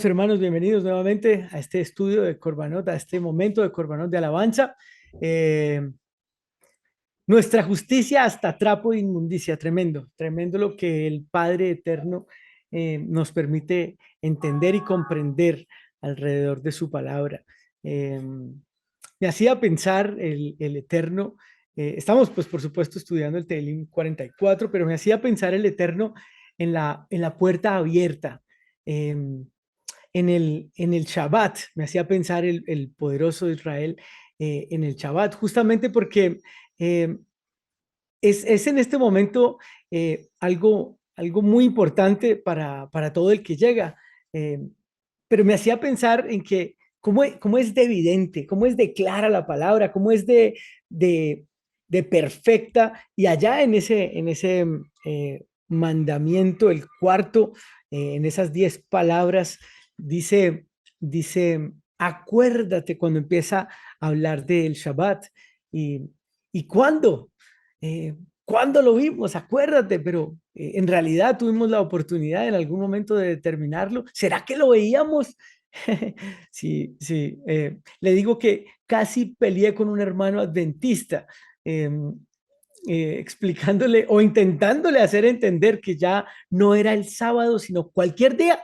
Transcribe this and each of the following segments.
Hermanos, hermanos, bienvenidos nuevamente a este estudio de Corbanot, a este momento de Corbanot de alabanza. Eh, Nuestra justicia hasta trapo de inmundicia, tremendo, tremendo lo que el Padre Eterno nos permite entender y comprender alrededor de su palabra. Me hacía pensar el Eterno, estamos pues por supuesto estudiando el Tehilim 44, pero me hacía pensar el Eterno en la puerta abierta. em, en el Shabbat, me hacía pensar el poderoso Israel en el Shabbat, justamente porque eh, es en este momento algo muy importante para todo el que llega. Eh, pero me hacía pensar en que cómo es de evidente, cómo es de clara la palabra, cómo es de, de perfecta, y allá en ese mandamiento, el cuarto, en esas 10 palabras, dice, acuérdate cuando empieza a hablar del Shabbat. ¿Y cuándo? ¿Cuándo lo vimos? Acuérdate, pero en realidad tuvimos la oportunidad en algún momento de determinarlo. ¿Será que lo veíamos? Sí, sí. Le digo que casi peleé con un hermano adventista, eh, explicándole o intentándole hacer entender que ya no era el sábado, sino cualquier día,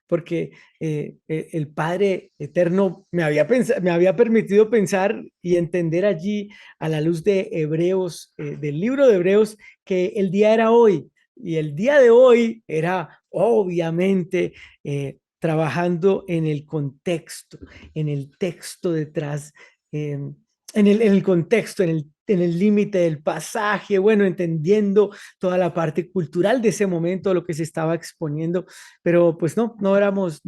porque el Padre Eterno me había permitido pensar y entender allí a la luz de Hebreos, del libro de Hebreos, que el día era hoy, y el día de hoy era obviamente trabajando en el texto detrás, eh, en el contexto, en el límite del pasaje, bueno, entendiendo toda la parte cultural de ese momento, lo que se estaba exponiendo, pero pues no éramos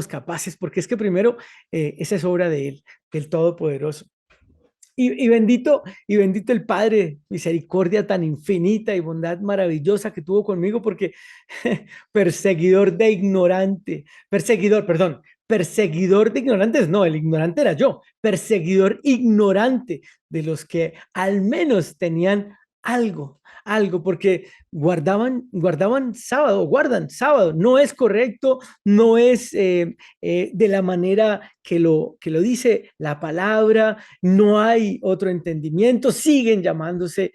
capaces, porque es que primero esa es obra de Él, del Todopoderoso. Y bendito el Padre, misericordia tan infinita y bondad maravillosa que tuvo conmigo, porque perseguidor de ignorantes, no, el ignorante era yo, perseguidor ignorante de los que al menos tenían algo, porque guardaban sábado, guardan sábado, no es correcto, no es de la manera que lo dice la palabra, no hay otro entendimiento, siguen llamándose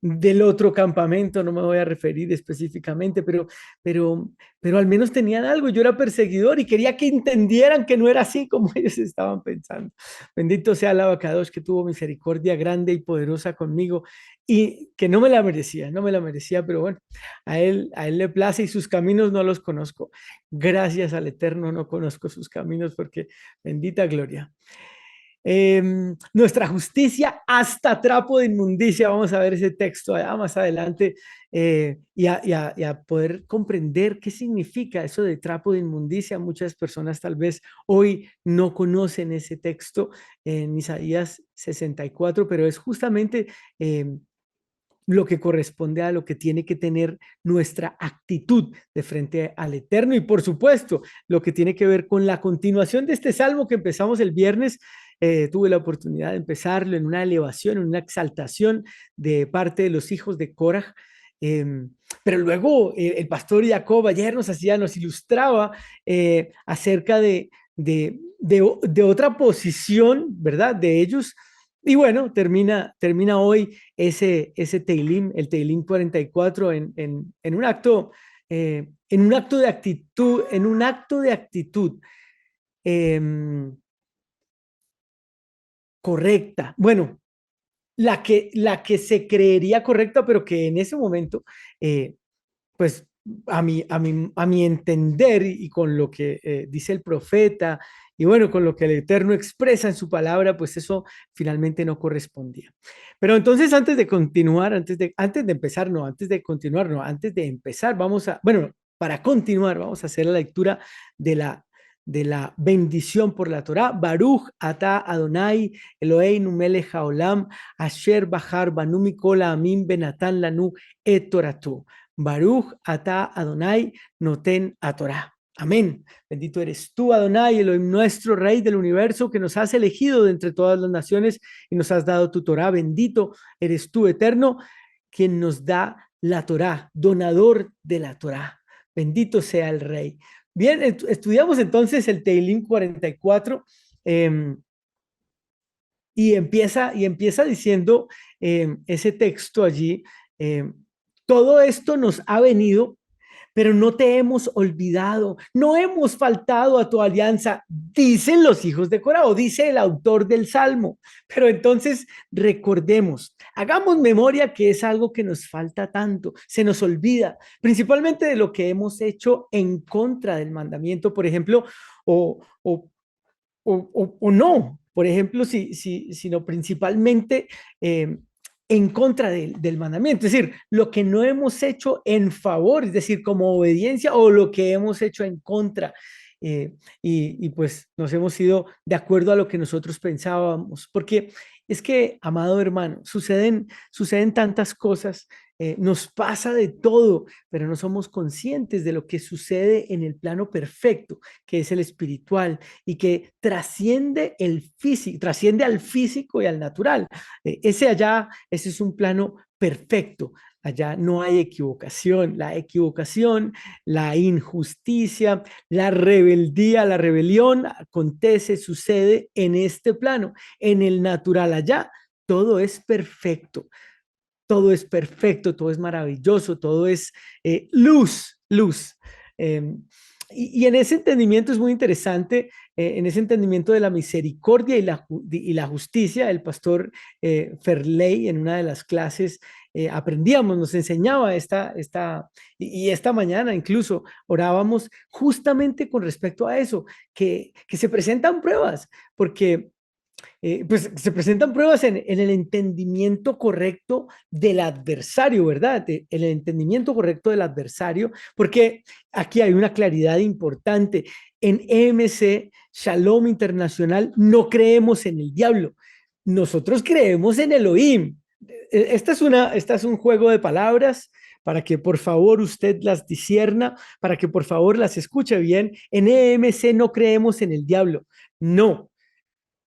del otro campamento, no me voy a referir específicamente, pero, pero al menos tenían algo. Yo era perseguidor y quería que entendieran que no era así como ellos estaban pensando. Bendito sea el abacados, que tuvo misericordia grande y poderosa conmigo y que no me la merecía, no me la merecía, pero bueno, a él le place, y sus caminos no los conozco. Gracias al Eterno no conozco sus caminos, porque bendita gloria. Nuestra justicia hasta trapo de inmundicia. Vamos a ver ese texto allá más adelante, y a poder comprender qué significa eso de trapo de inmundicia. Muchas personas tal vez hoy no conocen ese texto en Isaías 64, pero es justamente lo que corresponde a lo que tiene que tener nuestra actitud de frente al Eterno, y por supuesto lo que tiene que ver con la continuación de este salmo que empezamos el viernes. Tuve la oportunidad de empezarlo en una elevación, en una exaltación de parte de los hijos de Korah. Eh, pero luego el pastor Jacob ayer nos ilustraba acerca de otra posición, ¿verdad? De ellos. Y bueno, termina hoy ese Teilim, el Teilim 44, en un acto de actitud, eh, correcta. Bueno, la que se creería correcta, pero que en ese momento, eh, pues a mi entender, y con lo que dice el profeta, y bueno, con lo que el Eterno expresa en su palabra, pues eso finalmente no correspondía. Pero entonces, antes de empezar, no, antes de continuar, no, antes de empezar, bueno, para continuar, vamos a hacer la lectura de la bendición por la Torá. Baruch ata Adonai Eloheinu melech haolam asher bahar banu mikol ha'amim benatan lanu et toratu. Baruch ata Adonai noten a Torah. Amén. Bendito eres tú, Adonai, Elohim, nuestro Rey del universo, que nos has elegido de entre todas las naciones y nos has dado tu Torah. Bendito eres tú, Eterno, quien nos da la Torah, donador de la Torah. Bendito sea el Rey. Bien, estudiamos entonces el Teilim 44. eh, y empieza diciendo ese texto allí, eh, todo esto nos ha venido, pero no te hemos olvidado, no hemos faltado a tu alianza, dicen los hijos de Corá, o dice el autor del Salmo. Pero entonces recordemos, hagamos memoria que es algo que nos falta tanto, se nos olvida, principalmente de lo que hemos hecho en contra del mandamiento, por ejemplo, o, o o no. Por ejemplo, sino principalmente en contra del mandamiento. Es decir, lo que no hemos hecho en favor, es decir, como obediencia o lo que hemos hecho en contra. Y pues nos hemos ido de acuerdo a lo que nosotros pensábamos. Porque es que, amado hermano, suceden tantas cosas, nos pasa de todo, pero no somos conscientes de lo que sucede en el plano perfecto, que es el espiritual y que trasciende el físico, trasciende al físico y al natural. Ese es un plano perfecto. Allá no hay equivocación. La equivocación, la injusticia, la rebeldía, la rebelión acontece, sucede en este plano, en el natural. Allá todo es perfecto, todo es perfecto, todo es maravilloso, todo es luz, luz. Eh, y en ese entendimiento es muy interesante, en ese entendimiento de la misericordia y la justicia, el pastor Ferley en una de las clases aprendíamos, nos enseñaba y esta mañana incluso orábamos justamente con respecto a eso, que se presentan pruebas, porque pues se presentan pruebas en el entendimiento correcto del adversario, ¿verdad? El entendimiento correcto del adversario, porque aquí hay una claridad importante. En EMC, Shalom Internacional, no creemos en el diablo, nosotros creemos en Elohim. Esta es un juego de palabras para que por favor usted las discierna, para que por favor las escuche bien. En EMC no creemos en el diablo, no.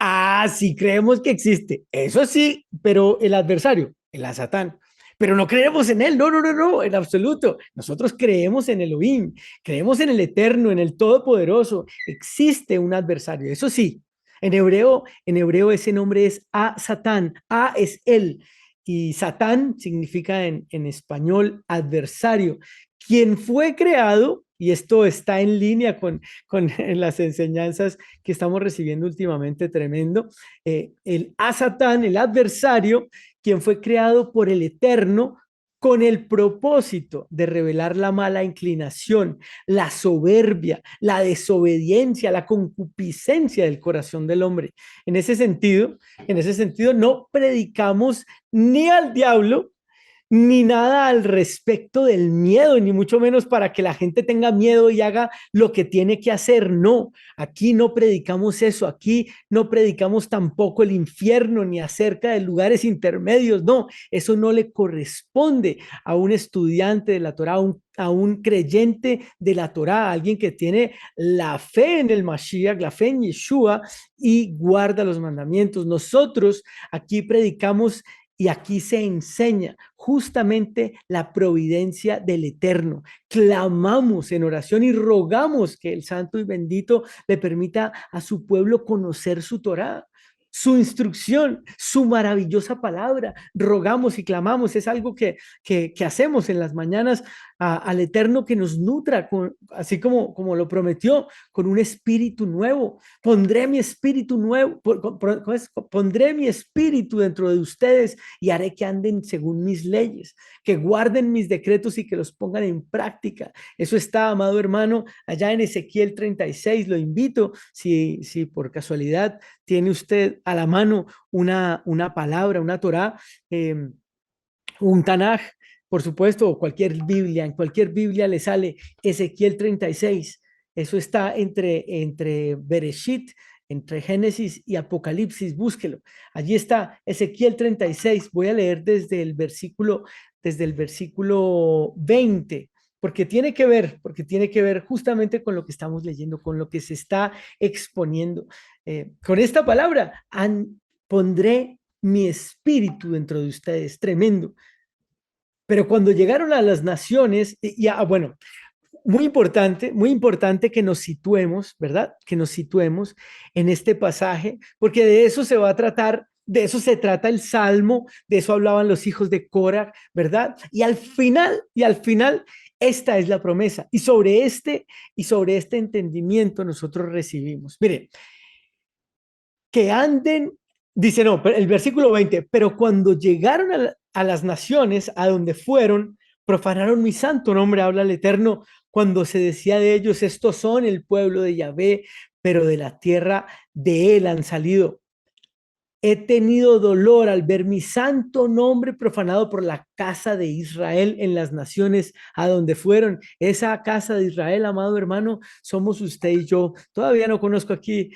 Ah, sí creemos que existe. Eso sí, pero el adversario, el Satán. Pero no creemos en él, no, no, no, no, en absoluto. Nosotros creemos en Elohim, creemos en el Eterno, en el Todopoderoso. Existe un adversario, eso sí. En hebreo ese nombre es A Satán, A es él. Y Satán significa en español adversario. Quien fue creado, y esto está en línea con las enseñanzas que estamos recibiendo últimamente, tremendo. El Asatán, el adversario, quien fue creado por el Eterno con el propósito de revelar la mala inclinación, la soberbia, la desobediencia, la concupiscencia del corazón del hombre. En ese sentido, no predicamos ni al diablo ni nada al respecto del miedo, ni mucho menos para que la gente tenga miedo y haga lo que tiene que hacer. No, aquí no predicamos eso, aquí no predicamos tampoco el infierno ni acerca de lugares intermedios. No, eso no le corresponde a un estudiante de la Torá, a un creyente de la Torá, a alguien que tiene la fe en el Mashiach, la fe en Yeshua y guarda los mandamientos. Nosotros aquí predicamos y aquí se enseña justamente la providencia del Eterno. Clamamos en oración y rogamos que el Santo y Bendito le permita a su pueblo conocer su Torá, su instrucción, su maravillosa palabra. Rogamos y clamamos, es algo que hacemos en las mañanas al Eterno que nos nutra, así como lo prometió, con un espíritu nuevo. Pondré mi espíritu nuevo, pondré mi espíritu dentro de ustedes y haré que anden según mis leyes, que guarden mis decretos y que los pongan en práctica. Eso está, amado hermano, allá en Ezequiel 36. Lo invito, si por casualidad tiene usted a la mano una palabra, una Torá, un Tanaj, por supuesto, o cualquier Biblia, en cualquier Biblia le sale Ezequiel 36. Eso está entre Bereshit, entre Génesis y Apocalipsis, búsquelo. Allí está Ezequiel 36. Voy a leer desde el versículo 20, porque tiene que ver justamente con lo que estamos leyendo, con lo que se está exponiendo. Con esta palabra, pondré mi espíritu dentro de ustedes, tremendo. Pero cuando llegaron a las naciones, bueno, muy importante que nos situemos, ¿verdad? Que nos situemos en este pasaje, porque de eso se va a tratar, de eso se trata el Salmo, de eso hablaban los hijos de Cora, ¿verdad? Y al final, esta es la promesa. Y sobre este entendimiento nosotros recibimos. Mire, que anden, dice no, el versículo 20, pero cuando llegaron a las naciones a donde fueron, profanaron mi santo nombre, habla el Eterno, cuando se decía de ellos, estos son el pueblo de Yahvé, pero de la tierra de él han salido. He tenido dolor al ver mi santo nombre profanado por la casa de Israel en las naciones a donde fueron. Esa casa de Israel, amado hermano, somos usted y yo. Todavía no conozco aquí,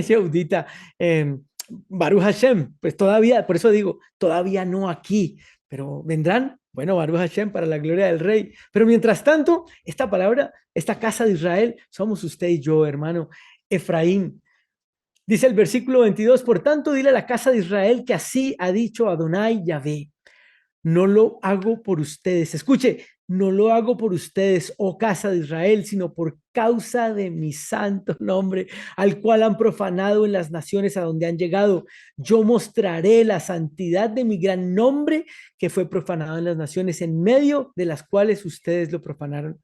Yeudita, eh, Baruch Hashem, pues todavía, por eso digo, todavía no aquí, pero vendrán. Bueno, Baruch Hashem para la gloria del Rey. Pero mientras tanto, esta palabra, esta casa de Israel, somos usted y yo, hermano. Efraín, dice el versículo 22, por tanto, dile a la casa de Israel que así ha dicho Adonai Yahvé, no lo hago por ustedes. Escuche, no lo hago por ustedes, oh casa de Israel, sino por causa de mi santo nombre, al cual han profanado en las naciones a donde han llegado. Yo mostraré la santidad de mi gran nombre que fue profanado en las naciones, en medio de las cuales ustedes lo profanaron.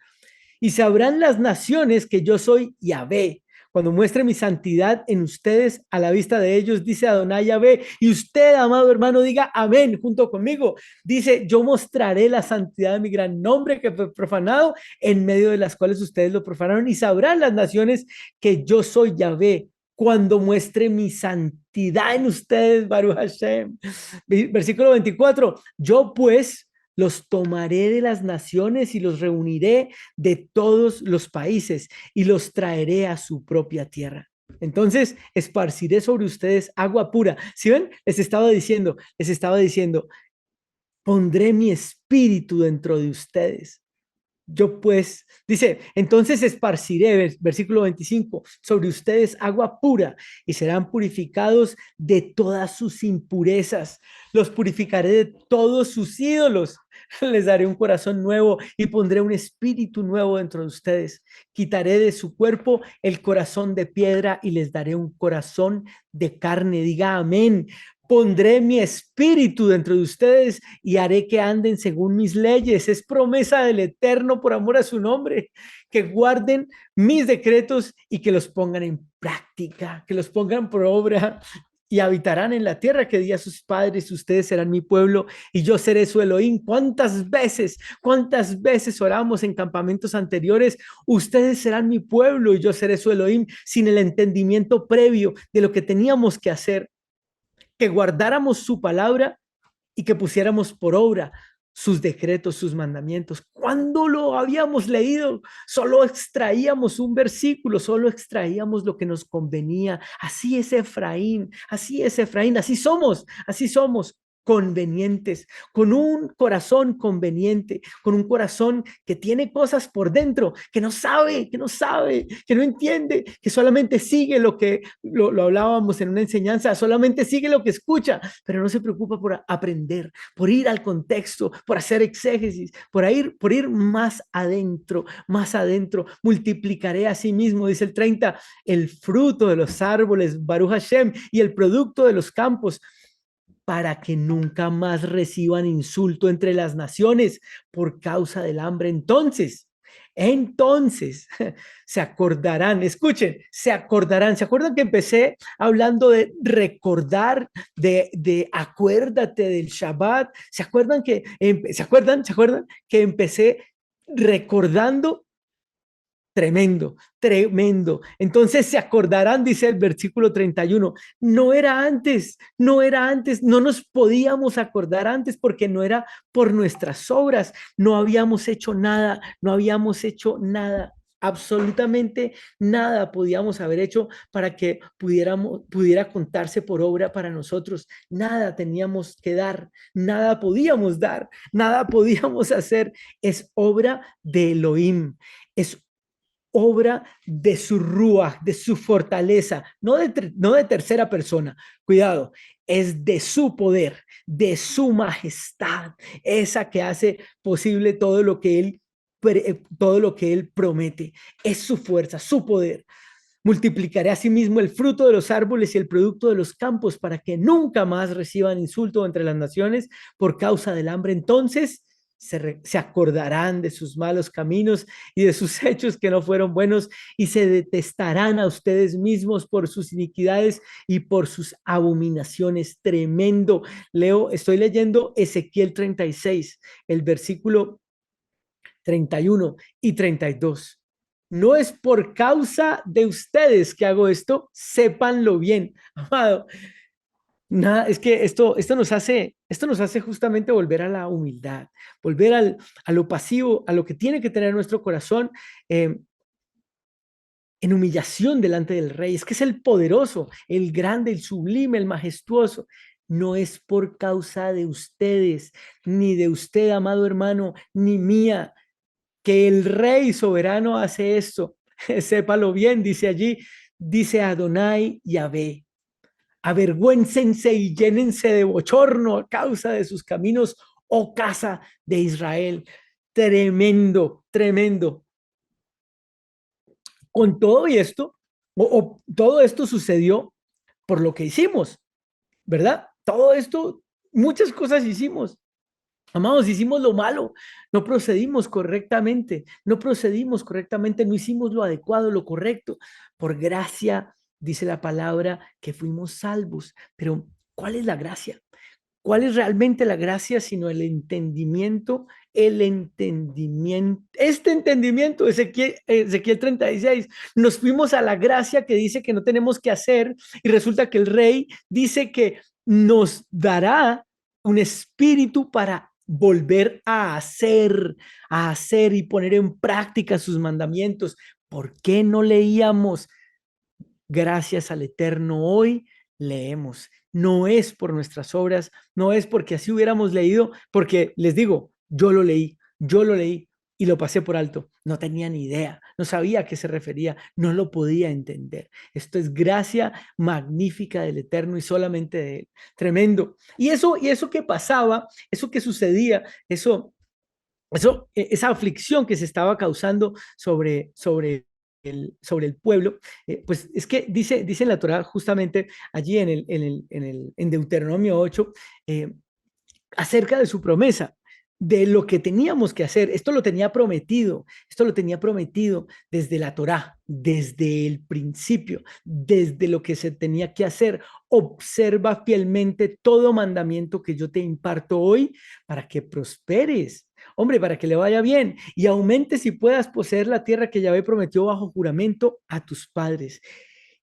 Y sabrán las naciones que yo soy Yahvé, cuando muestre mi santidad en ustedes a la vista de ellos, dice Adonai Yahvé. Y usted, amado hermano, diga amén junto conmigo. Dice, yo mostraré la santidad de mi gran nombre que fue profanado, en medio de las cuales ustedes lo profanaron. Y sabrán las naciones que yo soy Yahvé, cuando muestre mi santidad en ustedes, Baruch Hashem. Versículo 24, yo pues los tomaré de las naciones y los reuniré de todos los países y los traeré a su propia tierra. Entonces, esparciré sobre ustedes agua pura. ¿Sí ven? Les estaba diciendo, pondré mi espíritu dentro de ustedes. Yo pues, dice, entonces esparciré, versículo 25, sobre ustedes agua pura y serán purificados de todas sus impurezas. Los purificaré de todos sus ídolos. Les daré un corazón nuevo y pondré un espíritu nuevo dentro de ustedes. Quitaré de su cuerpo el corazón de piedra y les daré un corazón de carne. Diga amén. Pondré mi espíritu dentro de ustedes y haré que anden según mis leyes. Es promesa del Eterno por amor a su nombre, que guarden mis decretos y que los pongan en práctica, que los pongan por obra y habitarán en la tierra que di a sus padres. Ustedes serán mi pueblo y yo seré su Elohim. Cuántas veces oramos en campamentos anteriores? Ustedes serán mi pueblo y yo seré su Elohim, sin el entendimiento previo de lo que teníamos que hacer, que guardáramos su palabra y que pusiéramos por obra sus decretos, sus mandamientos. Cuando lo habíamos leído, solo extraíamos un versículo, solo extraíamos lo que nos convenía. Así es Efraín, así somos convenientes, con un corazón conveniente, con un corazón que tiene cosas por dentro, que no entiende, que solamente sigue lo hablábamos en una enseñanza, solamente sigue lo que escucha, pero no se preocupa por aprender, por ir al contexto, por hacer exégesis, por ir más adentro. Multiplicaré a sí mismo, dice el 30, el fruto de los árboles, Baruch Hashem, y el producto de los campos, para que nunca más reciban insulto entre las naciones por causa del hambre. Entonces, se acordarán, escuchen, se acuerdan que empecé hablando de recordar, de acuérdate del Shabbat, se acuerdan que empecé recordando. Tremendo, tremendo. Entonces se acordarán, dice el versículo 31, no era antes, no nos podíamos acordar antes porque no era por nuestras obras, no habíamos hecho nada, no habíamos hecho nada, absolutamente nada podíamos haber hecho para que pudiera contarse por obra para nosotros, nada teníamos que dar, nada podíamos hacer, es obra de Elohim, es obra de su ruach, de su fortaleza, no de tercera persona, cuidado, es de su poder, de su majestad, esa que hace posible todo lo que él todo lo que Él promete. Es su fuerza, su poder. Multiplicaré asimismo el fruto de los árboles y el producto de los campos para que nunca más reciban insulto entre las naciones por causa del hambre. Entonces se acordarán de sus malos caminos y de sus hechos que no fueron buenos y se detestarán a ustedes mismos por sus iniquidades y por sus abominaciones. Tremendo. Estoy leyendo Ezequiel 36, el versículo 31 y 32. No es por causa de ustedes que hago esto, sépanlo bien, amado. Nada, es que esto nos hace justamente volver a la humildad, volver a lo pasivo, a lo que tiene que tener nuestro corazón eh, en humillación delante del Rey. Es que es el poderoso, el grande, el sublime, el majestuoso. No es por causa de ustedes, ni de usted, amado hermano, ni mía, que el rey soberano hace esto. Sépalo bien, dice allí, dice Adonai Yahvé. Avergüéncense y llénense de bochorno a causa de sus caminos, oh casa de Israel. Tremendo, tremendo. Con todo y esto, todo esto sucedió por lo que hicimos, ¿verdad? Todo esto, muchas cosas hicimos. Amados, hicimos lo malo, no procedimos correctamente, no hicimos lo adecuado, lo correcto. Por gracia, dice la palabra, que fuimos salvos. Pero, ¿cuál es la gracia? ¿Cuál es realmente la gracia sino el entendimiento? El entendimiento, este entendimiento, Ezequiel 36, nos fuimos a la gracia que dice que no tenemos que hacer y resulta que el rey dice que nos dará un espíritu para volver a hacer y poner en práctica sus mandamientos. ¿Por qué no leíamos? Gracias al Eterno hoy leemos. No es por nuestras obras, no es porque así hubiéramos leído, porque les digo, yo lo leí y lo pasé por alto. No tenía ni idea, no sabía a qué se refería, no lo podía entender. Esto es gracia magnífica del Eterno y solamente de Él. Tremendo. Y eso que pasaba, eso que sucedía, esa aflicción que se estaba causando sobre el pueblo, pues es que dice en la Torah justamente allí en Deuteronomio 8, eh, acerca de su promesa, de lo que teníamos que hacer. Esto lo tenía prometido desde la Torá, desde el principio, desde lo que se tenía que hacer. Observa fielmente todo mandamiento que yo te imparto hoy para que prosperes. Hombre, para que le vaya bien y aumentes y puedas poseer la tierra que Yahvé prometió bajo juramento a tus padres.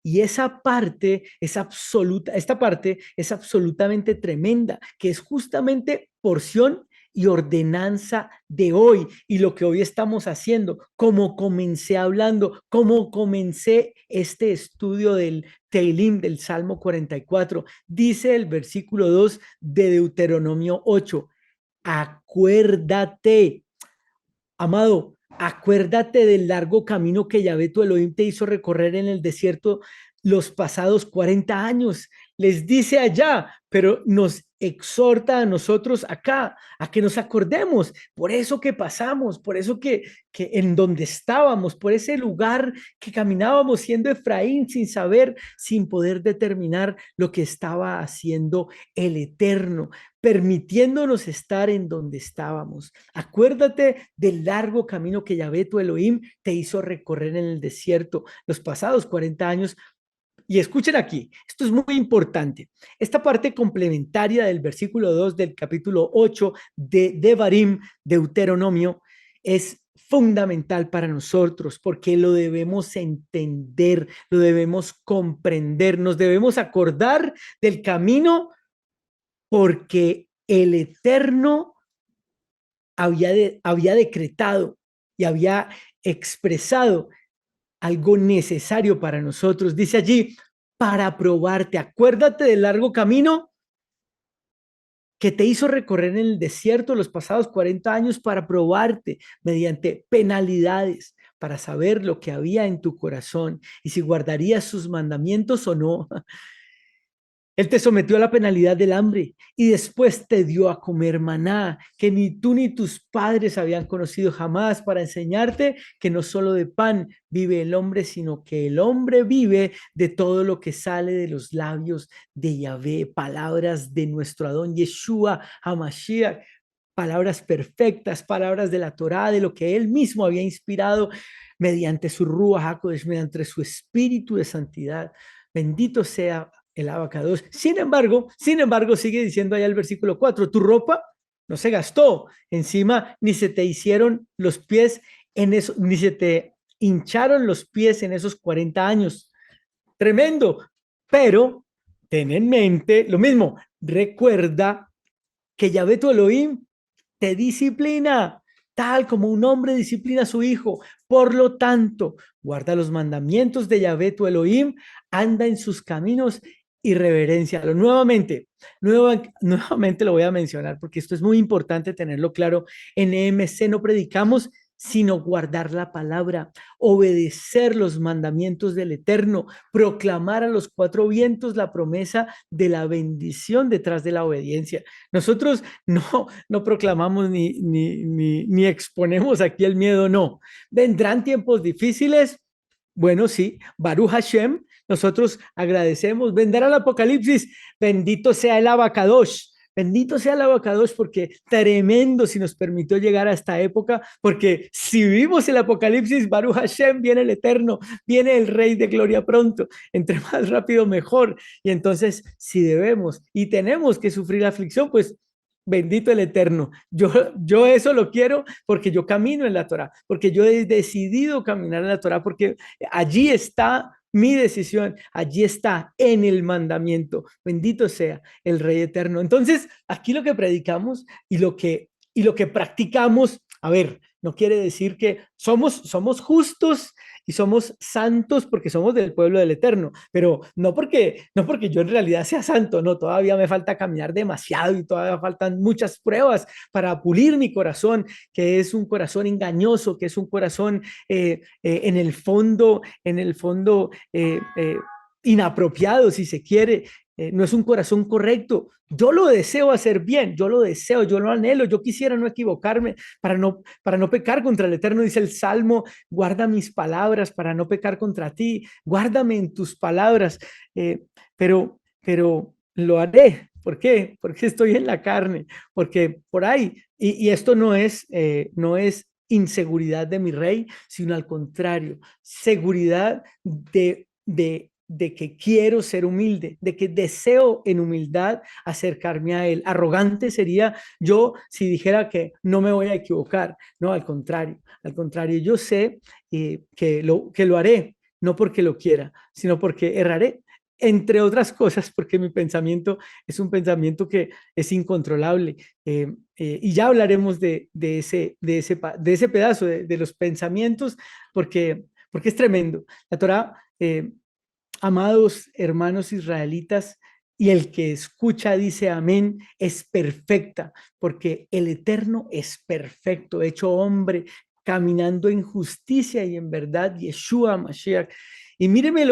Y esta parte es absolutamente tremenda, que es justamente porción y ordenanza de hoy y lo que hoy estamos haciendo, como comencé hablando, como comencé este estudio del Teilim, del Salmo 44, dice el versículo 2 de Deuteronomio 8, acuérdate, amado, acuérdate del largo camino que Yahvé tu Elohim te hizo recorrer en el desierto los pasados 40 años. Les dice allá, pero nos exhorta a nosotros acá, a que nos acordemos, por eso que pasamos, por eso que en donde estábamos, por ese lugar que caminábamos siendo Efraín sin saber, sin poder determinar lo que estaba haciendo el Eterno, permitiéndonos estar en donde estábamos. Acuérdate del largo camino que Yahvé tu Elohim te hizo recorrer en el desierto los pasados 40 años. Y escuchen aquí, esto es muy importante. Esta parte complementaria del versículo 2 del capítulo 8 de Devarim, Deuteronomio, es fundamental para nosotros porque lo debemos entender, lo debemos comprender, nos debemos acordar del camino porque el Eterno había decretado y había expresado algo necesario para nosotros. Dice allí, para probarte, acuérdate del largo camino que te hizo recorrer en el desierto los pasados 40 años para probarte mediante penalidades, para saber lo que había en tu corazón y si guardarías sus mandamientos o no. Él te sometió a la penalidad del hambre y después te dio a comer maná, que ni tú ni tus padres habían conocido jamás, para enseñarte que no solo de pan vive el hombre, sino que el hombre vive de todo lo que sale de los labios de Yahvé. Palabras de nuestro Adón Yeshua HaMashiach, palabras perfectas, palabras de la Torá, de lo que él mismo había inspirado mediante su Ruach HaKodesh, mediante su espíritu de santidad. Bendito sea el abacados. Sin embargo, sigue diciendo allá el versículo 4, tu ropa no se gastó, encima ni se te hicieron los pies en eso, ni se te hincharon los pies en esos 40 años. Tremendo, pero ten en mente lo mismo, recuerda que Yahvé tu Elohim te disciplina, tal como un hombre disciplina a su hijo. Por lo tanto, guarda los mandamientos de Yahvé tu Elohim, anda en sus caminos y reverencialo. Nuevamente lo voy a mencionar porque esto es muy importante tenerlo claro. En EMC no predicamos, sino guardar la palabra, obedecer los mandamientos del Eterno, proclamar a los cuatro vientos la promesa de la bendición detrás de la obediencia. Nosotros no proclamamos ni exponemos aquí el miedo, no. ¿Vendrán tiempos difíciles? Bueno, sí, Baruch Hashem, nosotros agradecemos. Vendrá el apocalipsis, bendito sea el abacadosh. Bendito sea el abacadosh, porque tremendo si nos permitió llegar a esta época, porque si vivimos el apocalipsis, Baruch Hashem, viene el eterno, viene el rey de gloria pronto, entre más rápido mejor. Y entonces, si debemos y tenemos que sufrir aflicción, pues bendito el eterno. Yo eso lo quiero porque yo camino en la Torah, porque yo he decidido caminar en la Torah, porque allí está mi decisión, allí está en el mandamiento. Bendito sea el Rey eterno. Entonces, aquí lo que predicamos y lo que practicamos, a ver, no quiere decir que somos justos y somos santos porque somos del pueblo del Eterno, pero no porque yo en realidad sea santo, no, todavía me falta caminar demasiado y todavía faltan muchas pruebas para pulir mi corazón, que es un corazón engañoso, que es un corazón en el fondo inapropiado, si se quiere, no es un corazón correcto. Yo lo deseo hacer bien, yo lo deseo, yo lo anhelo, yo quisiera no equivocarme para no pecar contra el Eterno, dice el Salmo, guarda mis palabras para no pecar contra ti, guárdame en tus palabras, pero lo haré. ¿Por qué? Porque estoy en la carne, porque por ahí, y esto no es inseguridad de mi rey, sino al contrario, seguridad de que quiero ser humilde, de que deseo en humildad acercarme a él. Arrogante sería yo si dijera que no me voy a equivocar, no, al contrario, yo sé que lo haré, no porque lo quiera, sino porque erraré. Entre otras cosas, porque mi pensamiento es un pensamiento que es incontrolable. Y ya hablaremos de ese pedazo, de los pensamientos, porque es tremendo. La Torah, amados hermanos israelitas, y el que escucha dice amén, es perfecta, porque el Eterno es perfecto, hecho hombre, caminando en justicia y en verdad, Yeshua Mashiach. Y míreme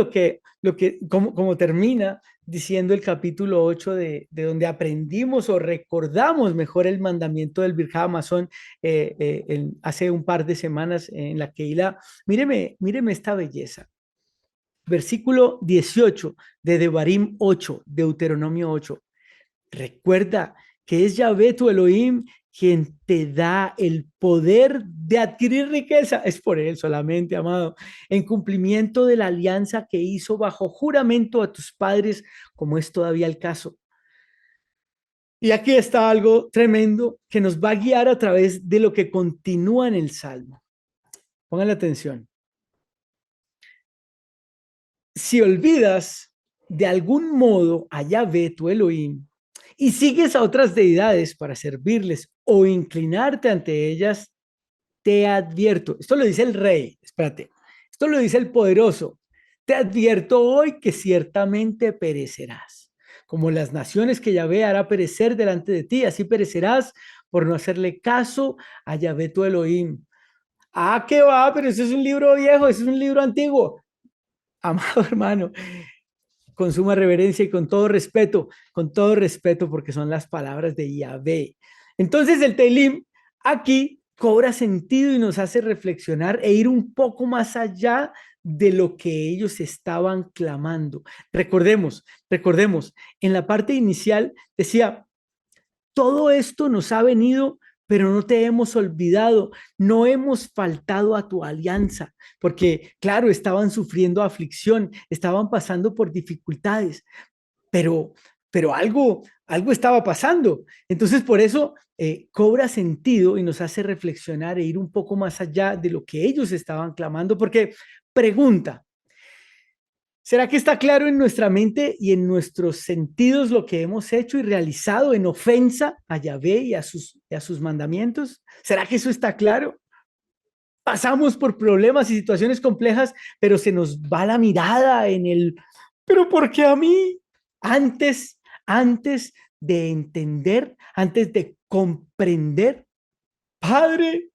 como termina diciendo el capítulo 8 de donde aprendimos o recordamos mejor el mandamiento del Birja Amazon hace un par de semanas en la Keilah. Míreme esta belleza. Versículo 18 de Devarim 8, Deuteronomio 8. Recuerda que es Yahvé tu Elohim quien te da el poder de adquirir riqueza. Es por él solamente, amado, en cumplimiento de la alianza que hizo bajo juramento a tus padres, como es todavía el caso. Y aquí está algo tremendo que nos va a guiar a través de lo que continúa en el Salmo. Pongan atención. Si olvidas de algún modo a Yahvé tu Elohim y sigues a otras deidades para servirles o inclinarte ante ellas, te advierto, esto lo dice el rey, espérate, esto lo dice el poderoso, te advierto hoy que ciertamente perecerás. Como las naciones que Yahvé hará perecer delante de ti, así perecerás por no hacerle caso a Yahvé tu Elohim. Ah, ¿qué va? Pero eso es un libro viejo, eso es un libro antiguo. Amado hermano, con suma reverencia y con todo respeto, porque son las palabras de Yahvé. Entonces el Teilim aquí cobra sentido y nos hace reflexionar e ir un poco más allá de lo que ellos estaban clamando. Recordemos, en la parte inicial decía, todo esto nos ha venido, pero no te hemos olvidado, no hemos faltado a tu alianza, porque claro, estaban sufriendo aflicción, estaban pasando por dificultades, pero, pero algo estaba pasando. Entonces, por eso cobra sentido y nos hace reflexionar e ir un poco más allá de lo que ellos estaban clamando, porque pregunta, ¿será que está claro en nuestra mente y en nuestros sentidos lo que hemos hecho y realizado en ofensa a Yahvé y a sus mandamientos? ¿Será que eso está claro? Pasamos por problemas y situaciones complejas, pero se nos va la mirada en el, pero ¿por qué a mí? Antes de entender, antes de comprender, Padre,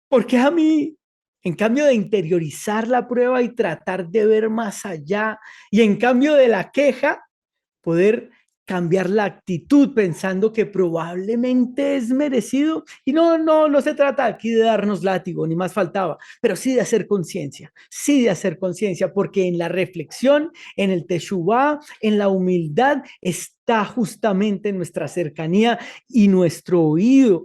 ¿por qué a mí? En cambio de interiorizar la prueba y tratar de ver más allá, y en cambio de la queja, poder cambiar la actitud pensando que probablemente es merecido. Y no se trata aquí de darnos látigo, ni más faltaba, pero sí de hacer conciencia, porque en la reflexión, en el teshuvá, en la humildad, está justamente nuestra cercanía y nuestro oído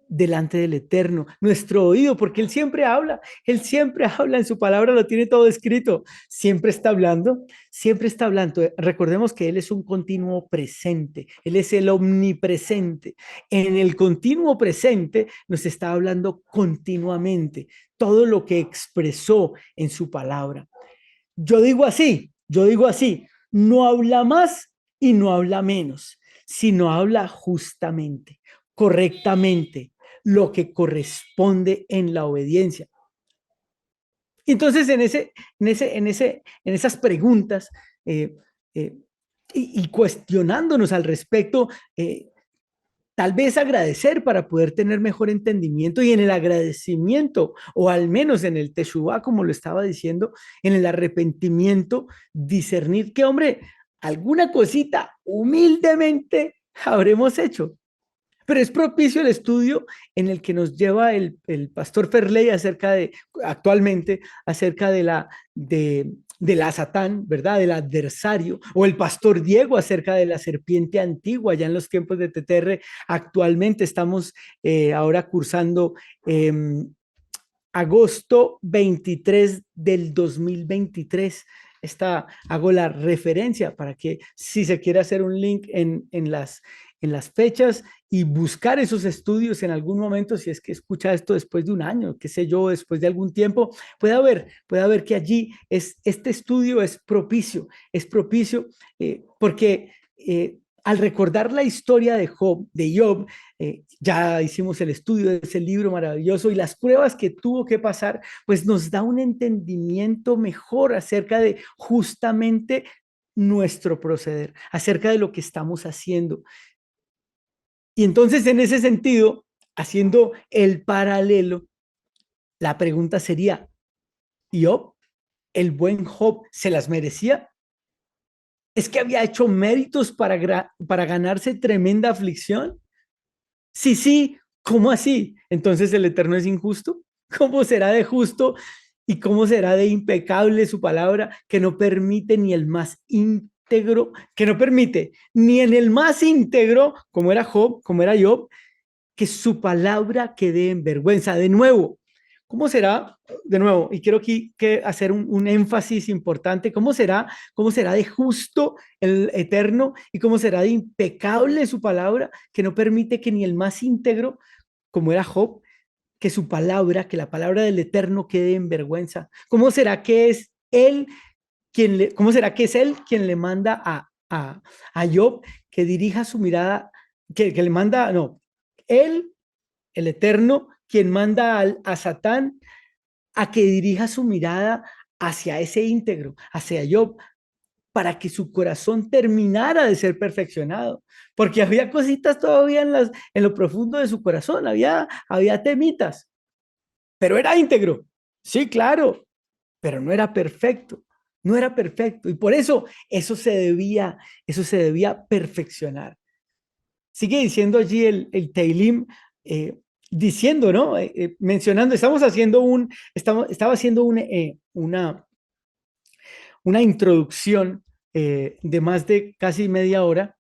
delante del Eterno, nuestro oído, porque Él siempre habla en su palabra, lo tiene todo escrito, siempre está hablando. Recordemos que Él es un continuo presente, Él es el omnipresente. En el continuo presente nos está hablando continuamente todo lo que expresó en su palabra. Yo digo así, no habla más y no habla menos, sino habla justamente, correctamente, lo que corresponde en la obediencia. Entonces, en esas preguntas eh, eh, y cuestionándonos al respecto, tal vez agradecer para poder tener mejor entendimiento y en el agradecimiento, o al menos en el teshuvá, como lo estaba diciendo, en el arrepentimiento, discernir que, hombre, alguna cosita humildemente habremos hecho. Pero es propicio el estudio en el que nos lleva el pastor Ferley actualmente, acerca de la Satán, ¿verdad? Del adversario, o el pastor Diego acerca de la serpiente antigua, ya en los tiempos de TTR. Actualmente estamos ahora cursando eh, agosto 23 del 2023. Hago la referencia para que si se quiere hacer un link en las fechas y buscar esos estudios en algún momento, si es que escucha esto después de un año, qué sé yo, después de algún tiempo, puede haber que allí este estudio es propicio porque al recordar la historia de Job, ya hicimos el estudio de ese libro maravilloso y las pruebas que tuvo que pasar, pues nos da un entendimiento mejor acerca de justamente nuestro proceder, acerca de lo que estamos haciendo. Y entonces, en ese sentido, haciendo el paralelo, la pregunta sería, ¿Job, el buen Job, se las merecía? ¿Es que había hecho méritos para ganarse tremenda aflicción? Sí, sí, ¿cómo así? Entonces el Eterno es injusto. ¿Cómo será de justo y cómo será de impecable su palabra que no permite ni el más íntegro, que no permite ni en el más íntegro, como era Job, como era Job, que su palabra quede en vergüenza? De nuevo, ¿cómo será? De nuevo, y quiero aquí que hacer un énfasis importante, cómo será de justo el Eterno y cómo será de impecable su palabra que no permite que ni el más íntegro, como era Job, que su palabra, que la palabra del Eterno quede en vergüenza? ¿Cómo será que es él cómo será que es él quien le manda a Job que dirija su mirada, que le manda, no, él, el Eterno, quien manda a Satán a que dirija su mirada hacia ese íntegro, hacia Job, para que su corazón terminara de ser perfeccionado? Porque había cositas todavía en lo profundo de su corazón, había temitas, pero era íntegro. Sí, claro, pero no era perfecto. no era perfecto y por eso eso se debía perfeccionar. Sigue diciendo allí el Teilim, diciendo, ¿no? Mencionando, estaba haciendo una introducción de más de casi media hora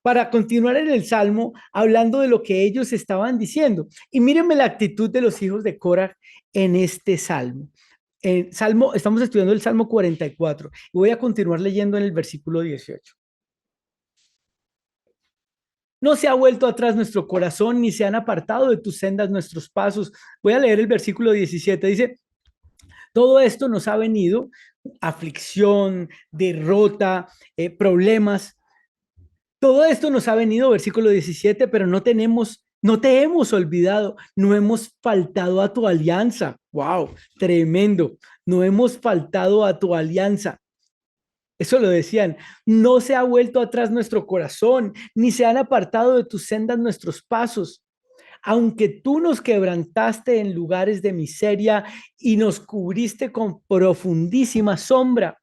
para continuar en el Salmo hablando de lo que ellos estaban diciendo. Y mírenme la actitud de los hijos de Coraj en este Salmo. Estamos estudiando el Salmo 44 y voy a continuar leyendo en el versículo 18. No se ha vuelto atrás nuestro corazón, ni se han apartado de tus sendas nuestros pasos. Voy a leer el versículo 17. Dice, todo esto nos ha venido, aflicción, derrota, problemas. Todo esto nos ha venido, versículo 17, pero no te hemos olvidado, no hemos faltado a tu alianza. Wow, tremendo. No hemos faltado a tu alianza. Eso lo decían, no se ha vuelto atrás nuestro corazón, ni se han apartado de tus sendas nuestros pasos. Aunque tú nos quebrantaste en lugares de miseria y nos cubriste con profundísima sombra,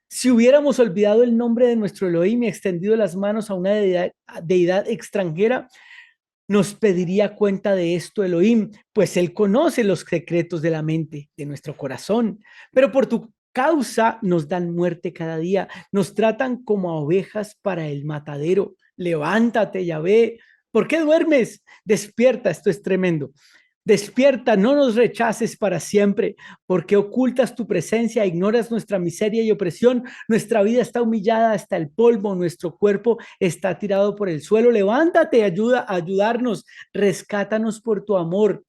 si hubiéramos olvidado el nombre de nuestro Elohim y extendido las manos a una deidad extranjera, nos pediría cuenta de esto Elohim, pues Él conoce los secretos de la mente, de nuestro corazón. Pero por tu causa nos dan muerte cada día, nos tratan como a ovejas para el matadero. Levántate, Yahvé. ¿Por qué duermes? Despierta, esto es tremendo. Despierta, no nos rechaces para siempre, porque ocultas tu presencia, ignoras nuestra miseria y opresión. Nuestra vida está humillada hasta el polvo, nuestro cuerpo está tirado por el suelo. Levántate, ayuda a ayudarnos, rescátanos por tu amor.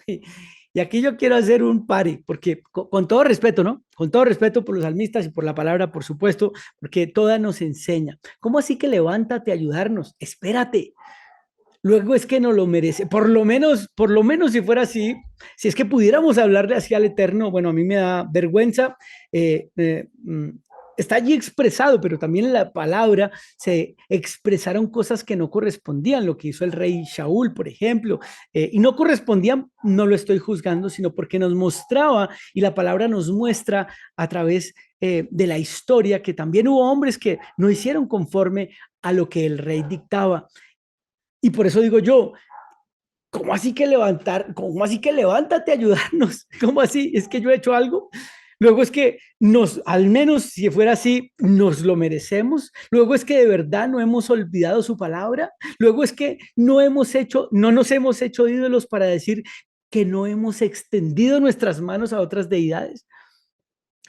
Y aquí yo quiero hacer un pare, porque con todo respeto, ¿no? Con todo respeto por los salmistas y por la palabra, por supuesto, porque toda nos enseña. ¿Cómo así que levántate a ayudarnos? Espérate. Luego es que no lo merece. Por lo menos si fuera así, si es que pudiéramos hablarle así al Eterno, bueno, a mí me da vergüenza. eh, eh, mm, Está allí expresado, pero también en la palabra se expresaron cosas que no correspondían, lo que hizo el rey Shaul, por ejemplo, y no correspondían, no lo estoy juzgando, sino porque nos mostraba y la palabra nos muestra a través de la historia que también hubo hombres que no hicieron conforme a lo que el rey dictaba. Y por eso digo yo, ¿cómo así que levantar? ¿Cómo así que levántate a ayudarnos? ¿Cómo así? ¿Es que yo he hecho algo? Luego es que al menos si fuera así, nos lo merecemos. Luego es que de verdad no hemos olvidado su palabra. Luego es que no nos hemos hecho ídolos para decir que no hemos extendido nuestras manos a otras deidades.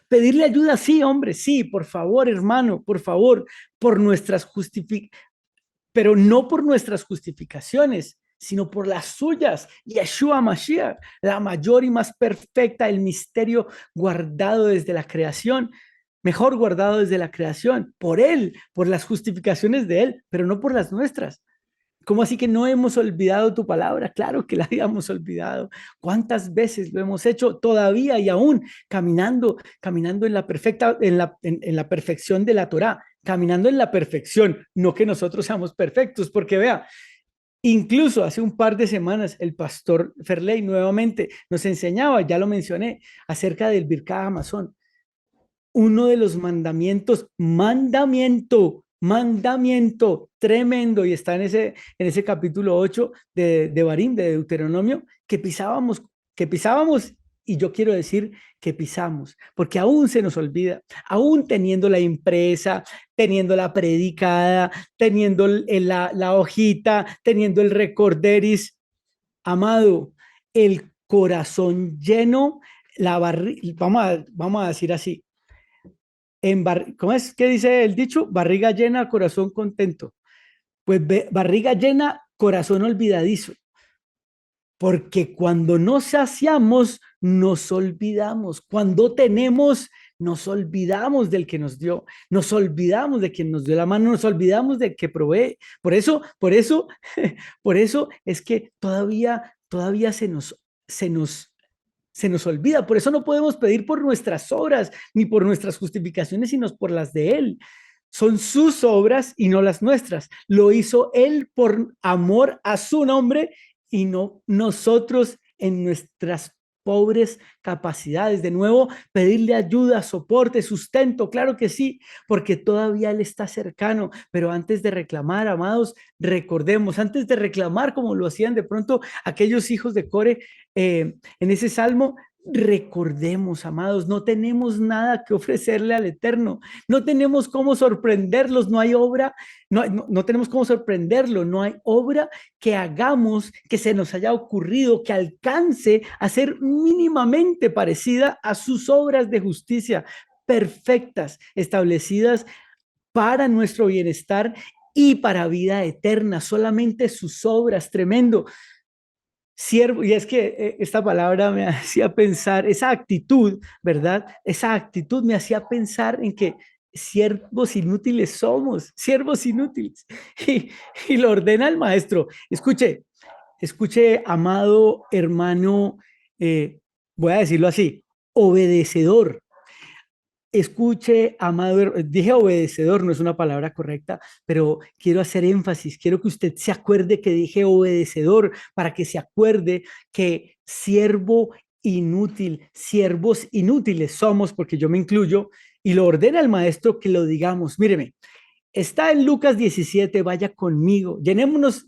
Pedirle ayuda, sí, hombre, sí, por favor, hermano, por favor, por nuestras justificaciones, pero no por nuestras justificaciones, sino por las suyas. Yeshua Mashiach, la mayor y más perfecta, el misterio guardado desde la creación, mejor guardado desde la creación, por Él, por las justificaciones de Él, pero no por las nuestras. ¿Cómo así que no hemos olvidado tu palabra? Claro que la habíamos olvidado. ¿Cuántas veces lo hemos hecho todavía y aún caminando en la en la perfección de la Torá, caminando en la perfección, no que nosotros seamos perfectos, porque vea, incluso hace un par de semanas el pastor Ferley nuevamente nos enseñaba, ya lo mencioné, acerca del Birká Amazon, uno de los mandamiento tremendo, y está en ese capítulo 8 de Barín, de Deuteronomio, que pisábamos, y yo quiero decir que pisamos, porque aún se nos olvida, aún teniendo la impresa, teniendo la predicada, teniendo la hojita, teniendo el recorderis, amado, el corazón lleno, vamos a decir así, ¿cómo es que dice el dicho? Barriga llena, corazón contento. Pues barriga llena, corazón olvidadizo. Porque cuando nos saciamos, nos olvidamos. Cuando tenemos, nos olvidamos del que nos dio. Nos olvidamos de quien nos dio la mano. Nos olvidamos de que provee. Por eso es que todavía se nos olvida. Por eso no podemos pedir por nuestras obras ni por nuestras justificaciones, sino por las de Él. Son sus obras y no las nuestras. Lo hizo Él por amor a su nombre y no nosotros en nuestras pobres capacidades. De nuevo, pedirle ayuda, soporte, sustento, claro que sí, porque todavía Él está cercano. Pero antes de reclamar, amados, recordemos, antes de reclamar como lo hacían de pronto aquellos hijos de Core en ese salmo, recordemos, amados, no tenemos nada que ofrecerle al Eterno, no tenemos cómo sorprenderlos, no hay obra, no tenemos cómo sorprenderlo, no hay obra que hagamos que se nos haya ocurrido que alcance a ser mínimamente parecida a sus obras de justicia perfectas, establecidas para nuestro bienestar y para vida eterna, solamente sus obras, tremendo. Siervo, y es que esta palabra me hacía pensar, esa actitud, ¿verdad? Esa actitud me hacía pensar en que siervos inútiles somos, siervos inútiles. Y, y lo ordena el maestro. Escuche, escuche, amado hermano, voy a decirlo así, obedecedor. Escuche, amado, dije obedecedor, no es una palabra correcta, pero quiero hacer énfasis, quiero que usted se acuerde que dije obedecedor, para que se acuerde que siervo inútil, siervos inútiles somos, porque yo me incluyo, y lo ordena el maestro que lo digamos. Míreme, está en Lucas 17, vaya conmigo, llenémonos.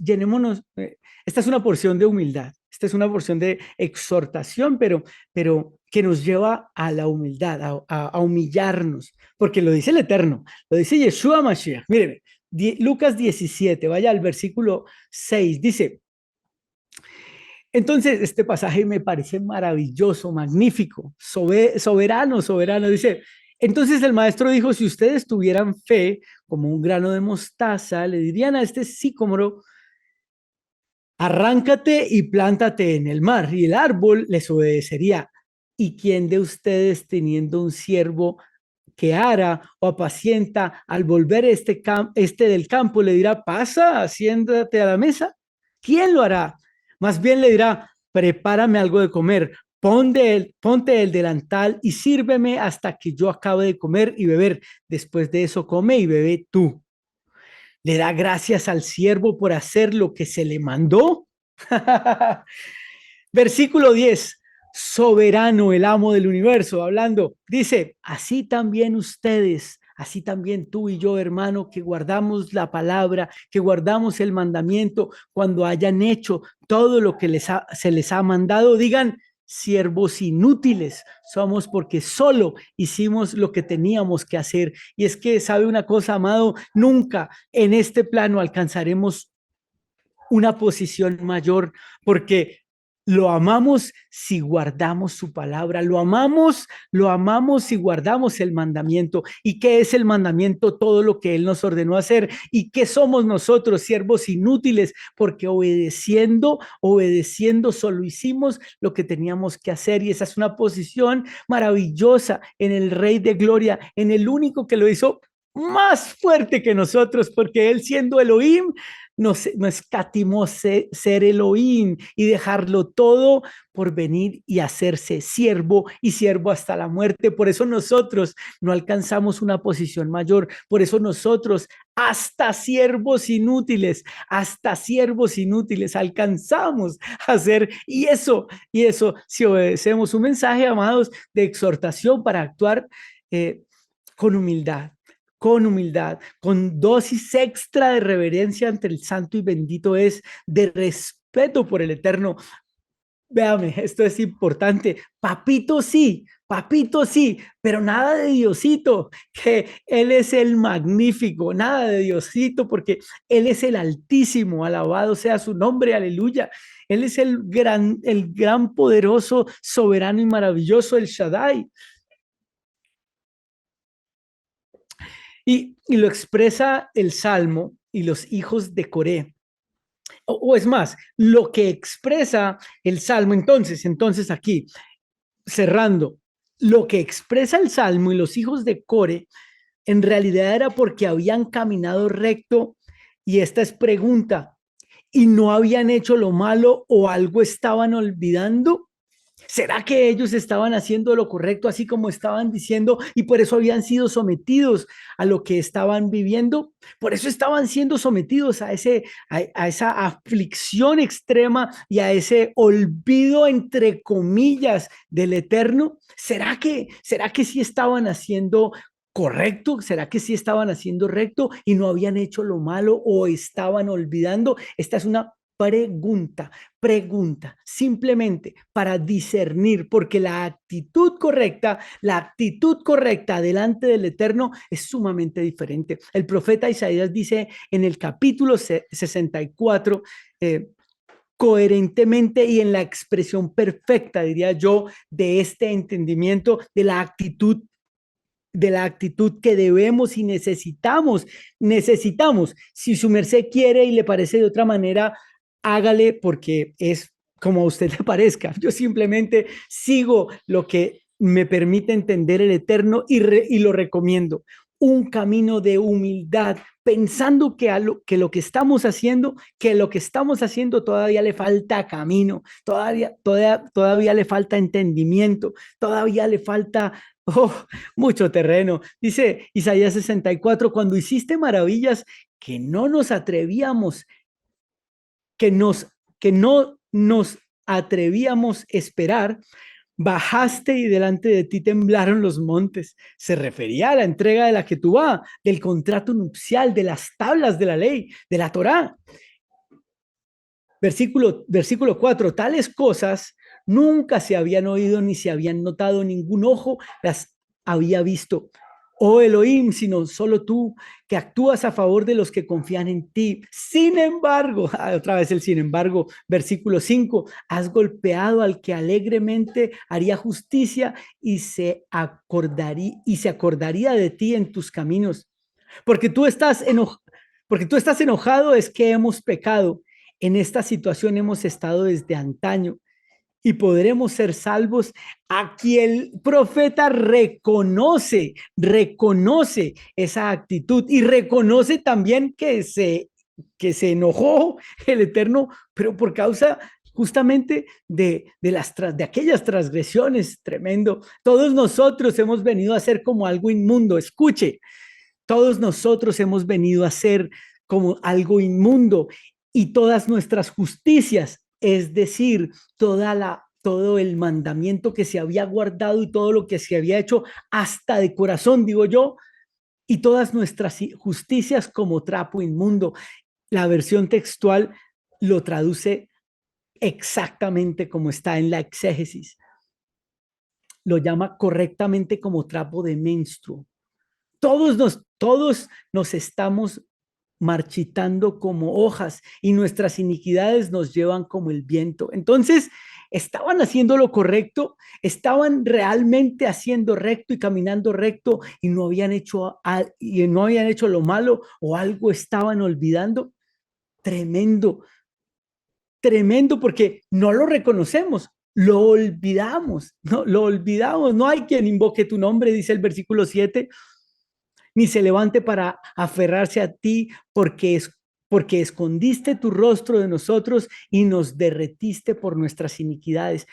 Esta es una porción de humildad, esta es una porción de exhortación, pero que nos lleva a la humildad, a humillarnos, porque lo dice el Eterno, lo dice Yeshua Mashiach. Míreme, Lucas 17, vaya al versículo 6, dice, entonces este pasaje me parece maravilloso, magnífico, soberano, soberano, dice, entonces el maestro dijo, si ustedes tuvieran fe como un grano de mostaza, le dirían a este sicómoro, arráncate y plántate en el mar, y el árbol les obedecería. ¿Y quién de ustedes teniendo un siervo que ara o apacienta al volver este del campo le dirá, pasa, siéntate a la mesa? ¿Quién lo hará? Más bien le dirá, prepárame algo de comer, ponte el delantal y sírveme hasta que yo acabe de comer y beber. Después de eso come y bebe tú. ¿Le da gracias al siervo por hacer lo que se le mandó? Versículo 10. Soberano, el amo del universo, hablando, dice, así también ustedes, así también tú y yo, hermano, que guardamos la palabra, que guardamos el mandamiento, cuando hayan hecho todo lo que se les ha mandado, digan, siervos inútiles somos porque solo hicimos lo que teníamos que hacer. Y es que, ¿sabe una cosa, amado? Nunca en este plano alcanzaremos una posición mayor, porque lo amamos si guardamos su palabra, lo amamos si guardamos el mandamiento. ¿Y qué es el mandamiento? Todo lo que Él nos ordenó hacer. ¿Y qué somos nosotros, siervos inútiles? Porque obedeciendo, solo hicimos lo que teníamos que hacer. Y esa es una posición maravillosa en el Rey de Gloria, en el único que lo hizo más fuerte que nosotros, porque Él siendo Elohim, no escatimó ser Elohim y dejarlo todo por venir y hacerse siervo y siervo hasta la muerte. Por eso nosotros no alcanzamos una posición mayor. Por eso nosotros hasta siervos inútiles alcanzamos a hacer. Y eso, si obedecemos un mensaje, amados, de exhortación para actuar eh, con humildad, con dosis extra de reverencia ante el santo y bendito es, de respeto por el eterno. Véame, esto es importante. Papito sí, pero nada de Diosito, que Él es el magnífico, nada de Diosito, porque Él es el altísimo, alabado sea su nombre, aleluya. Él es el gran poderoso, soberano y maravilloso, el Shaddai. Y lo expresa el Salmo y los hijos de Coré. O es más, lo que expresa el Salmo, entonces aquí, cerrando, lo que expresa el Salmo y los hijos de Core, en realidad era porque habían caminado recto, y esta es pregunta, y no habían hecho lo malo o algo estaban olvidando. ¿Será que ellos estaban haciendo lo correcto así como estaban diciendo y por eso habían sido sometidos a lo que estaban viviendo? Por eso estaban siendo sometidos a esa aflicción extrema y a ese olvido entre comillas del Eterno. ¿Será que sí estaban haciendo correcto? ¿Será que sí estaban haciendo recto y no habían hecho lo malo o estaban olvidando? Esta es una pregunta, simplemente para discernir, porque la actitud correcta delante del Eterno es sumamente diferente. El profeta Isaías dice en el capítulo 64, coherentemente y en la expresión perfecta, diría yo, de este entendimiento de la actitud que debemos y necesitamos. Si su merced quiere y le parece de otra manera, hágale porque es como a usted le parezca. Yo simplemente sigo lo que me permite entender el Eterno y lo recomiendo. Un camino de humildad, pensando que lo que estamos haciendo, todavía le falta camino, todavía le falta entendimiento, todavía le falta mucho terreno. Dice Isaías 64, cuando hiciste maravillas que no nos atrevíamos, que nos, que no nos atrevíamos esperar, bajaste y delante de ti temblaron los montes. Se refería a la entrega de la Ketubá, del contrato nupcial, de las tablas de la ley, de la Torá. Versículo 4, tales cosas nunca se habían oído ni se habían notado, ningún ojo las había visto. Oh Elohim, sino solo tú, que actúas a favor de los que confían en ti. Sin embargo, otra vez el sin embargo, versículo 5, has golpeado al que alegremente haría justicia y se acordaría de ti en tus caminos. Porque tú estás enojado, porque tú estás enojado es que hemos pecado. En esta situación hemos estado desde antaño y podremos ser salvos. Aquí el profeta reconoce esa actitud y reconoce también que se enojó el Eterno, pero por causa justamente de aquellas transgresiones, tremendo. Todos nosotros hemos venido a ser como algo inmundo. Escuche, todos nosotros hemos venido a ser como algo inmundo y todas nuestras justicias, es decir, todo el mandamiento que se había guardado y todo lo que se había hecho hasta de corazón, digo yo, y todas nuestras justicias como trapo inmundo. La versión textual lo traduce exactamente como está en la exégesis. Lo llama correctamente como trapo de menstruo. Todos nos estamos marchitando como hojas y nuestras iniquidades nos llevan como el viento. Entonces, estaban haciendo lo correcto, estaban realmente haciendo recto y caminando recto y no habían hecho lo malo o algo estaban olvidando. Tremendo, tremendo porque no lo reconocemos. Lo olvidamos. No hay quien invoque tu nombre, dice el versículo 7 ni se levante para aferrarse a ti, porque escondiste tu rostro de nosotros y nos derretiste por nuestras iniquidades.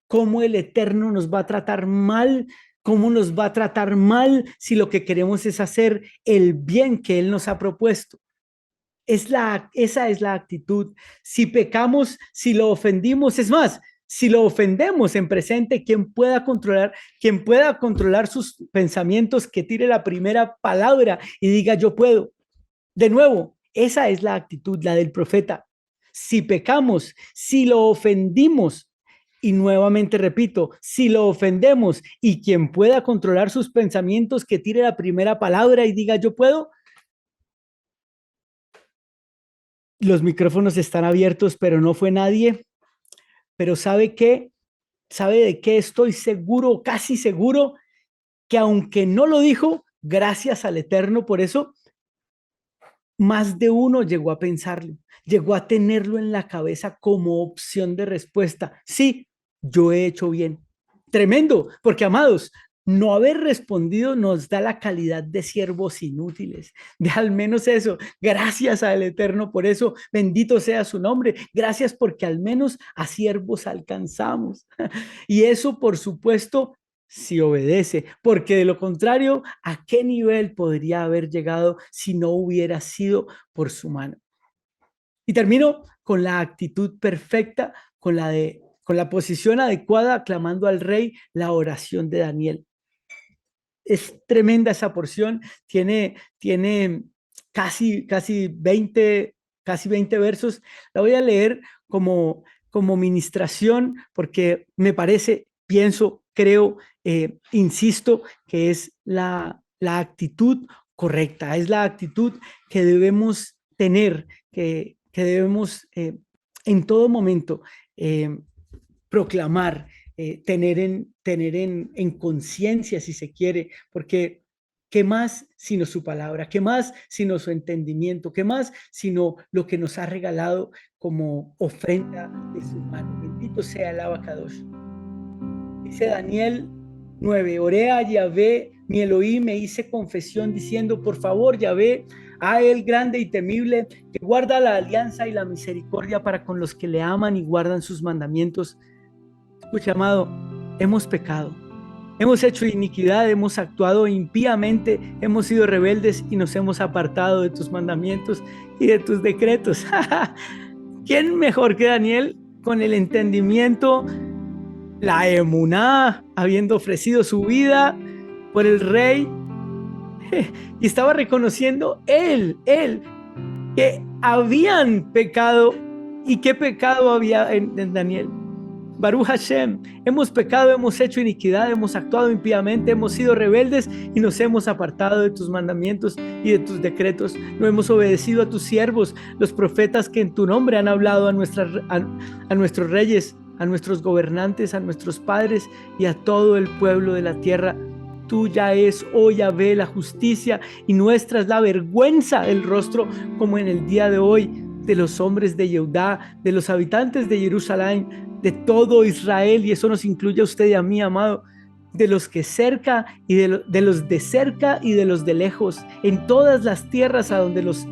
¿Cómo el Eterno nos va a tratar mal? ¿Cómo nos va a tratar mal si lo que queremos es hacer el bien que Él nos ha propuesto? Esa es la actitud. Si pecamos, si lo ofendimos, es más, si lo ofendemos en presente, quien pueda controlar sus pensamientos, que tire la primera palabra y diga yo puedo. De nuevo, esa es la actitud, la del profeta. Si pecamos, si lo ofendimos, y nuevamente repito, si lo ofendemos y quien pueda controlar sus pensamientos, que tire la primera palabra y diga yo puedo, los micrófonos están abiertos, pero no fue nadie. Pero ¿sabe qué? ¿Sabe de qué estoy seguro, casi seguro? Que aunque no lo dijo, gracias al Eterno, por eso, más de uno llegó a pensarlo, llegó a tenerlo en la cabeza como opción de respuesta. Sí, yo he hecho bien. Tremendo, porque amados, no haber respondido nos da la calidad de siervos inútiles, de al menos eso. Gracias al Eterno por eso, bendito sea su nombre. Gracias porque al menos a siervos alcanzamos. Y eso, por supuesto, si obedece, porque de lo contrario, ¿a qué nivel podría haber llegado si no hubiera sido por su mano? Y termino con la actitud perfecta, con la posición adecuada, aclamando al rey la oración de Daniel. Es tremenda esa porción, tiene casi 20 versos. La voy a leer como ministración porque me parece, pienso, creo, insisto, que es la actitud correcta, es la actitud que debemos tener, que debemos en todo momento eh, proclamar, tener en conciencia, si se quiere, porque ¿qué más sino su palabra? ¿Qué más sino su entendimiento? ¿Qué más sino lo que nos ha regalado como ofrenda de su mano? Bendito sea el Abacadosh. Dice Daniel 9, oré a Yahvé, mi Elohim, me hice confesión diciendo, por favor, Yahvé, a él grande y temible, que guarda la alianza y la misericordia para con los que le aman y guardan sus mandamientos. Escucha, amado, hemos pecado, hemos hecho iniquidad, hemos actuado impíamente, hemos sido rebeldes y nos hemos apartado de tus mandamientos y de tus decretos. ¿Quién mejor que Daniel con el entendimiento, la emuná, habiendo ofrecido su vida por el rey? Y estaba reconociendo él, que habían pecado. ¿Y qué pecado había en Daniel? Baruch Hashem, hemos pecado, hemos hecho iniquidad, hemos actuado impíamente, hemos sido rebeldes y nos hemos apartado de tus mandamientos y de tus decretos. No hemos obedecido a tus siervos, los profetas que en tu nombre han hablado a nuestros reyes, a nuestros gobernantes, a nuestros padres y a todo el pueblo de la tierra. Tuya es, oh Yahvé, la justicia y nuestra es la vergüenza del rostro, como en el día de hoy, de los hombres de Yehudá, de los habitantes de Jerusalén, de todo Israel, y eso nos incluye a usted y a mí, amado, de los que cerca y de los de cerca y de los de lejos, en todas las tierras a donde los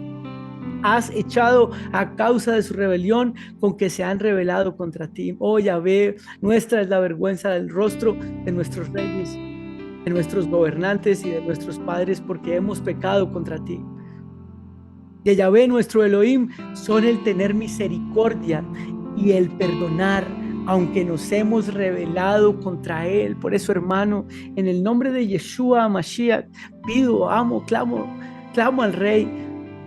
has echado a causa de su rebelión con que se han rebelado contra ti. Oh Yahvé, nuestra es la vergüenza del rostro de nuestros reyes, de nuestros gobernantes y de nuestros padres, porque hemos pecado contra ti. Y Yahvé, nuestro Elohim, son el tener misericordia y el perdonar, aunque nos hemos rebelado contra Él. Por eso, hermano, en el nombre de Yeshua Mashiach, pido,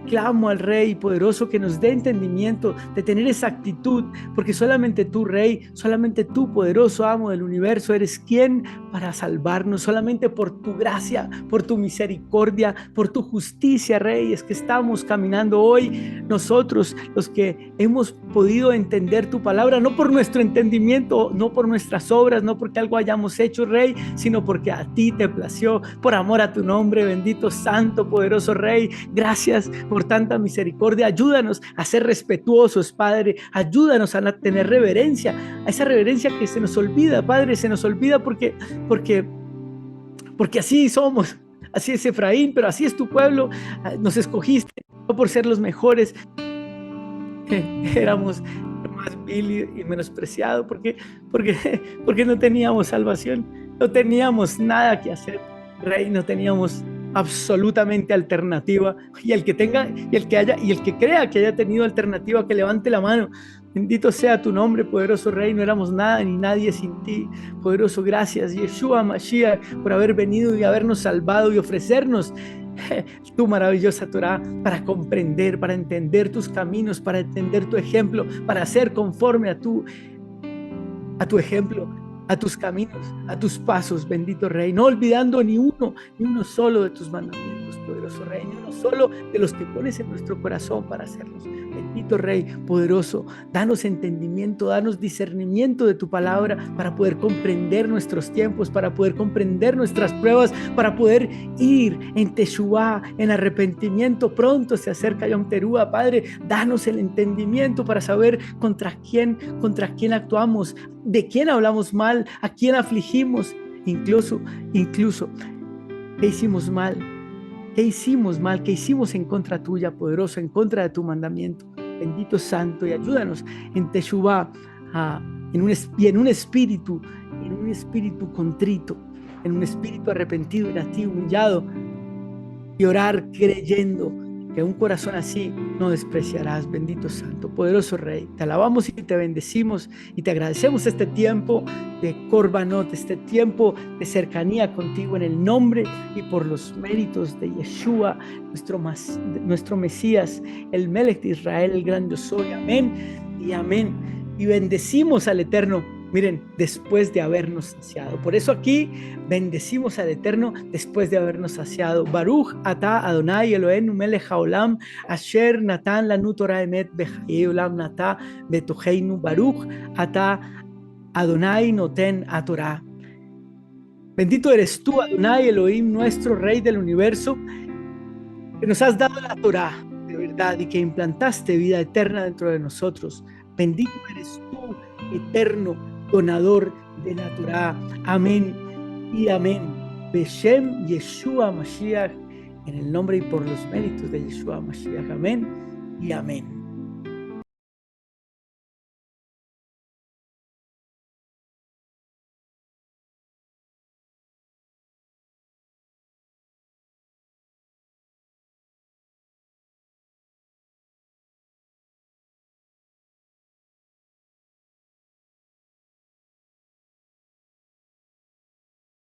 clamo al Rey poderoso que nos dé entendimiento de tener esa actitud, porque solamente tú, Rey, solamente tú, poderoso amo del universo, eres quien para salvarnos. Solamente por tu gracia, por tu misericordia, por tu justicia, Rey, es que estamos caminando hoy nosotros, los que hemos podido entender tu palabra, no por nuestro entendimiento, no por nuestras obras, no porque algo hayamos hecho, Rey, sino porque a ti te plació, por amor a tu nombre, bendito, santo, poderoso Rey. Gracias por tanta misericordia. Ayúdanos a ser respetuosos, Padre. Ayúdanos a tener reverencia, a esa reverencia que se nos olvida, Padre, se nos olvida porque así somos. Así es Efraín, pero así es tu pueblo. Nos escogiste no por ser los mejores. Éramos más vil y menospreciado porque no teníamos salvación, no teníamos nada que hacer, Rey, no teníamos absolutamente alternativa. Y el que tenga y el que crea que haya tenido alternativa, que levante la mano. Bendito sea tu nombre, poderoso Rey. No éramos nada ni nadie sin ti, poderoso. Gracias, Yeshua Mashiach, por haber venido y habernos salvado y ofrecernos tu maravillosa Torah para comprender, para entender tus caminos, para entender tu ejemplo, para ser conforme a tu ejemplo, a tus caminos, a tus pasos, bendito Rey, no olvidando ni uno solo de tus mandamientos, poderoso Rey, ni uno solo de los que pones en nuestro corazón para hacerlos. Bendito Rey, poderoso, danos entendimiento, danos discernimiento de tu palabra para poder comprender nuestros tiempos, para poder comprender nuestras pruebas, para poder ir en Teshuvá, en arrepentimiento. Pronto se acerca Yom Teruah, Padre, danos el entendimiento para saber contra quién actuamos, de quién hablamos mal, a quién afligimos, incluso, incluso, ¿qué hicimos mal? ¿Qué hicimos mal? ¿Qué hicimos en contra tuya, poderoso, en contra de tu mandamiento? Bendito Santo, y ayúdanos en Teshuvah, en un espíritu contrito, en un espíritu arrepentido y a ti humillado, y orar creyendo que un corazón así no despreciarás. Bendito Santo, poderoso Rey, te alabamos y te bendecimos y te agradecemos este tiempo de Corbanot, este tiempo de cercanía contigo en el nombre y por los méritos de Yeshua, nuestro Mesías, el Melech de Israel, el gran yo soy. Amén y amén. Y bendecimos al Eterno, miren, después de habernos saciado. Por eso aquí bendecimos al Eterno después de habernos saciado. Baruch ata Adonai Eloheinu melech haolam, asher natan lanu Torah emet bechaye olam nata betocheinu. Baruch ata Adonai noten a Torah. Bendito eres tú, Adonai Elohim, nuestro Rey del universo, que nos has dado la Torah de verdad y que implantaste vida eterna dentro de nosotros. Bendito eres tú, eterno donador de la Torah. Amén y amén. Beshem Yeshua Mashiach, en el nombre y por los méritos de Yeshua Mashiach. Amén y amén.